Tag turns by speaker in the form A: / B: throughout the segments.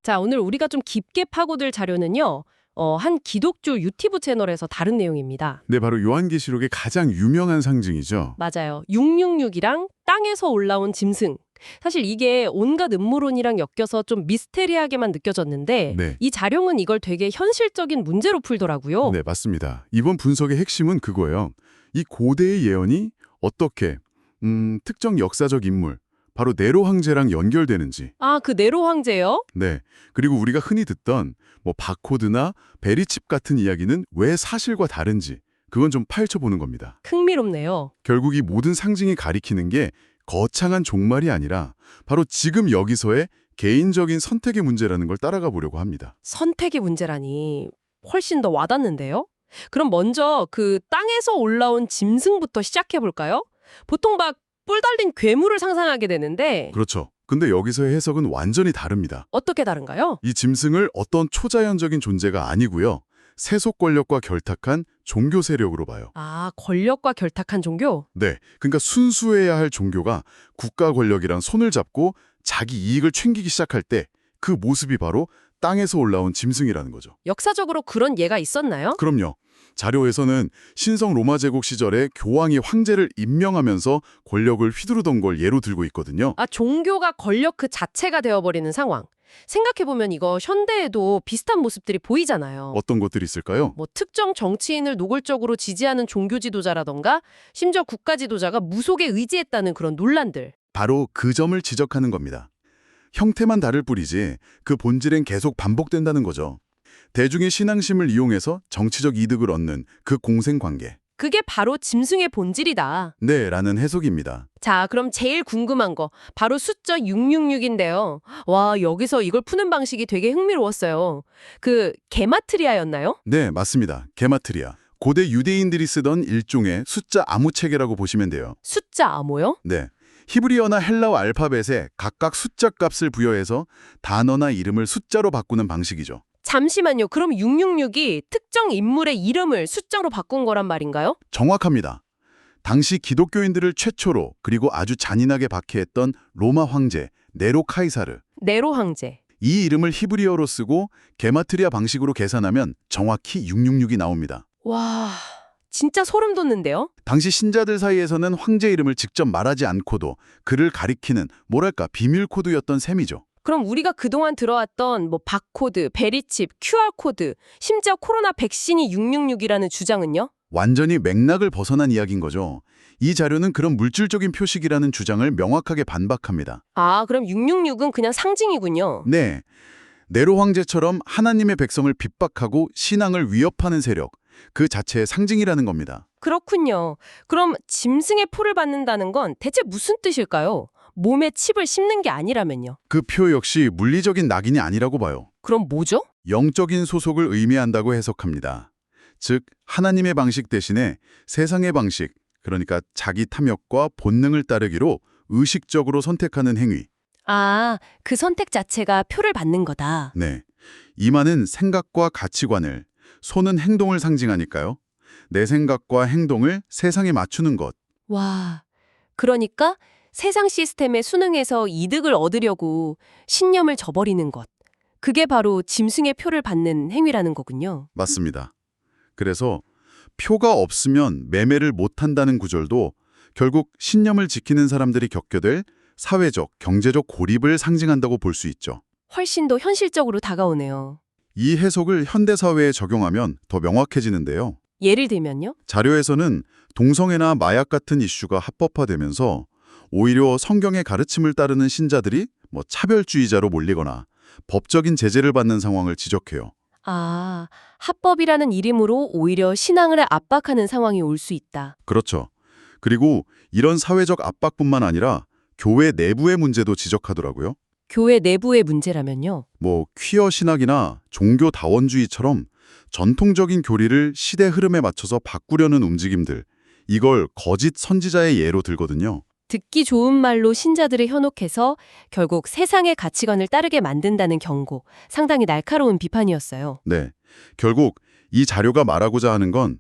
A: 자, 오늘 우리가 좀 깊게 파고들 자료는요. 한 기독교 유튜브 채널에서 다룬 내용입니다.
B: 네, 바로 요한계시록의 가장 유명한 상징이죠.
A: 맞아요. 666이랑 땅에서 올라온 짐승. 사실 이게 온갖 음모론이랑 엮여서 좀 미스테리하게만 느껴졌는데
B: 네.
A: 이 자료는 이걸 되게 현실적인 문제로 풀더라고요.
B: 네, 맞습니다. 이번 분석의 핵심은 그거예요. 이 고대의 예언이 어떻게 특정 역사적 인물, 바로 네로 황제랑 연결되는지.
A: 아, 그 네로 황제요?
B: 네, 그리고 우리가 흔히 듣던 뭐 바코드나 베리칩 같은 이야기는 왜 사실과 다른지 그건 좀 파헤쳐보는 겁니다.
A: 흥미롭네요.
B: 결국 이 모든 상징이 가리키는 게 거창한 종말이 아니라 바로 지금 여기서의 개인적인 선택의 문제라는 걸 따라가 보려고 합니다.
A: 선택의 문제라니 훨씬 더 와닿는데요? 그럼 먼저 그 땅에서 올라온 짐승부터 시작해볼까요? 보통 막 뿔 달린 괴물을 상상하게 되는데
B: 그렇죠. 근데 여기서의 해석은 완전히 다릅니다.
A: 어떻게 다른가요?
B: 이 짐승을 어떤 초자연적인 존재가 아니고요. 세속 권력과 결탁한 종교 세력으로 봐요.
A: 아, 권력과 결탁한 종교?
B: 네, 그러니까 순수해야 할 종교가 국가 권력이랑 손을 잡고 자기 이익을 챙기기 시작할 때 그 모습이 바로 땅에서 올라온 짐승이라는 거죠.
A: 역사적으로 그런 예가 있었나요?
B: 그럼요. 자료에서는 신성 로마 제국 시절에 교황이 황제를 임명하면서 권력을 휘두르던 걸 예로 들고 있거든요.
A: 아, 종교가 권력 그 자체가 되어버리는 상황. 생각해보면 이거 현대에도 비슷한 모습들이 보이잖아요.
B: 어떤 것들이 있을까요?
A: 뭐 특정 정치인을 노골적으로 지지하는 종교 지도자라던가 심지어 국가 지도자가 무속에 의지했다는 그런 논란들.
B: 바로 그 점을 지적하는 겁니다. 형태만 다를 뿐이지 그 본질은 계속 반복된다는 거죠. 대중의 신앙심을 이용해서 정치적 이득을 얻는 그 공생관계.
A: 그게 바로 짐승의 본질이다.
B: 네, 라는 해석입니다.
A: 자, 그럼 제일 궁금한 거 바로 숫자 666인데요. 와, 여기서 이걸 푸는 방식이 되게 흥미로웠어요. 그 게마트리아였나요?
B: 네, 맞습니다. 게마트리아. 고대 유대인들이 쓰던 일종의 숫자 암호체계라고 보시면 돼요.
A: 숫자 암호요?
B: 네. 히브리어나 헬라어 알파벳에 각각 숫자 값을 부여해서 단어나 이름을 숫자로 바꾸는 방식이죠.
A: 잠시만요. 그럼 666이 특정 인물의 이름을 숫자로 바꾼 거란 말인가요?
B: 정확합니다. 당시 기독교인들을 최초로 그리고 아주 잔인하게 박해했던 로마 황제 네로 카이사르.
A: 네로 황제.
B: 이 이름을 히브리어로 쓰고 게마트리아 방식으로 계산하면 정확히 666이 나옵니다.
A: 와, 진짜 소름 돋는데요?
B: 당시 신자들 사이에서는 황제 이름을 직접 말하지 않고도 그를 가리키는 뭐랄까 비밀 코드였던 셈이죠.
A: 그럼 우리가 그동안 들어왔던 뭐 바코드, 베리칩, QR코드, 심지어 코로나 백신이 666이라는 주장은요?
B: 완전히 맥락을 벗어난 이야기인 거죠. 이 자료는 그런 물질적인 표식이라는 주장을 명확하게 반박합니다.
A: 아, 그럼 666은 그냥 상징이군요.
B: 네, 네로 황제처럼 하나님의 백성을 핍박하고 신앙을 위협하는 세력, 그 자체의 상징이라는 겁니다.
A: 그렇군요. 그럼 짐승의 표를 받는다는 건 대체 무슨 뜻일까요? 몸에 칩을 심는 게 아니라면요.
B: 그 표 역시 물리적인 낙인이 아니라고 봐요.
A: 그럼 뭐죠?
B: 영적인 소속을 의미한다고 해석합니다. 즉, 하나님의 방식 대신에 세상의 방식, 그러니까 자기 탐욕과 본능을 따르기로 의식적으로 선택하는 행위.
A: 아, 그 선택 자체가 표를 받는 거다.
B: 네, 이마는 생각과 가치관을, 손은 행동을 상징하니까요. 내 생각과 행동을 세상에 맞추는 것.
A: 와, 그러니까 세상 시스템에 순응해서 이득을 얻으려고 신념을 저버리는 것. 그게 바로 짐승의 표를 받는 행위라는 거군요.
B: 맞습니다. 그래서 표가 없으면 매매를 못한다는 구절도 결국 신념을 지키는 사람들이 겪게 될 사회적, 경제적 고립을 상징한다고 볼 수 있죠.
A: 훨씬 더 현실적으로 다가오네요.
B: 이 해석을 현대사회에 적용하면 더 명확해지는데요.
A: 예를 들면요?
B: 자료에서는 동성애나 마약 같은 이슈가 합법화되면서 오히려 성경의 가르침을 따르는 신자들이 차별주의자로 몰리거나 법적인 제재를 받는 상황을 지적해요.
A: 아, 합법이라는 이름으로 오히려 신앙을 압박하는 상황이 올 수 있다.
B: 그렇죠. 그리고 이런 사회적 압박뿐만 아니라 교회 내부의 문제도 지적하더라고요.
A: 교회 내부의 문제라면요?
B: 퀴어 신학이나 종교 다원주의처럼 전통적인 교리를 시대 흐름에 맞춰서 바꾸려는 움직임들, 이걸 거짓 선지자의 예로 들거든요.
A: 듣기 좋은 말로 신자들을 현혹해서 결국 세상의 가치관을 따르게 만든다는 경고, 상당히 날카로운 비판이었어요.
B: 네, 결국 이 자료가 말하고자 하는 건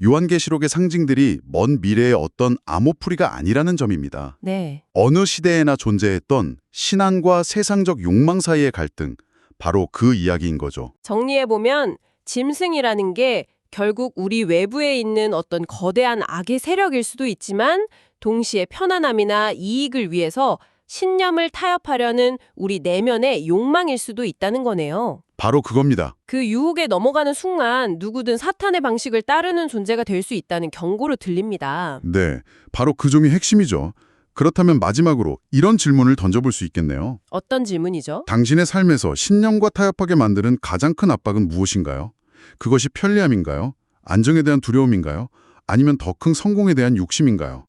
B: 요한계시록의 상징들이 먼 미래의 어떤 암호풀이가 아니라는 점입니다.
A: 네.
B: 어느 시대에나 존재했던 신앙과 세상적 욕망 사이의 갈등, 바로 그 이야기인 거죠.
A: 정리해보면 짐승이라는 게 결국 우리 외부에 있는 어떤 거대한 악의 세력일 수도 있지만 동시에 편안함이나 이익을 위해서 신념을 타협하려는 우리 내면의 욕망일 수도 있다는 거네요.
B: 바로 그겁니다.
A: 그 유혹에 넘어가는 순간 누구든 사탄의 방식을 따르는 존재가 될 수 있다는 경고로 들립니다.
B: 네, 바로 그 점이 핵심이죠. 그렇다면 마지막으로 이런 질문을 던져볼 수 있겠네요.
A: 어떤 질문이죠?
B: 당신의 삶에서 신념과 타협하게 만드는 가장 큰 압박은 무엇인가요? 그것이 편리함인가요? 안정에 대한 두려움인가요? 아니면 더 큰 성공에 대한 욕심인가요?